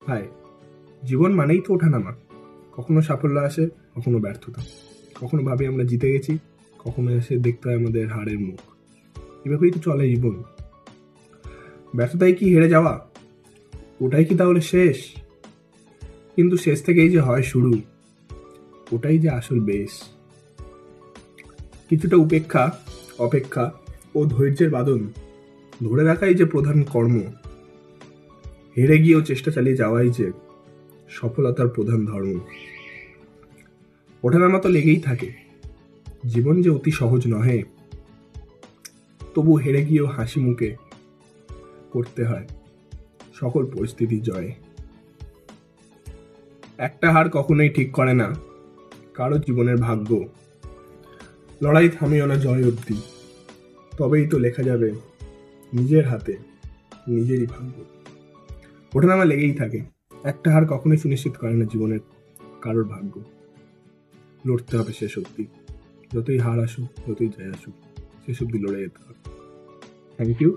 হায়, জীবন মানেই তো ওঠানামা। কখনো সাফল্য আসে, কখনো ব্যর্থতা। কখনো ভাবি আমরা জিতে গেছি, কখনো এসে দেখতে হয় আমাদের হারের মুখ। এভাবেই তো চলে জীবন। ব্যর্থতায় কি হেরে যাওয়া? ওটাই কি তাহলে শেষ? কিন্তু শেষ থেকেই যে হয় শুরু, ওটাই যে আসল বেশ। কিছুটা উপেক্ষা, অপেক্ষা ও ধৈর্যের বাঁধন ধরে রাখাই যে প্রধান কর্ম। হেরে গিয়েও চেষ্টা চালিয়ে যাওয়াই যে সফলতার প্রধান ধর্ম। ওঠানামা তো লেগেই থাকে, জীবন যে অতি সহজ নহে। তবু হেরে গিয়েও হাসি মুখে করতে হয় সকল পরিস্থিতি জয়। একটা হার কখনোই ঠিক করে না কারো জীবনের ভাগ্য। লড়াই থামিও না জয় অবধি, তবেই তো লেখা যাবে নিজের হাতে নিজেরই ভাগ্য। ওঠানামা লেগেই থাকে, একটা হার কখনোই সুনিশ্চিত করে না জীবনের কারোর ভাগ্য। লড়তে হবে শেষ অবধি, যতই হার আসুক, যতই জয় আসুক, শেষ অবধি লড়ে যেতে হবে। Thank you.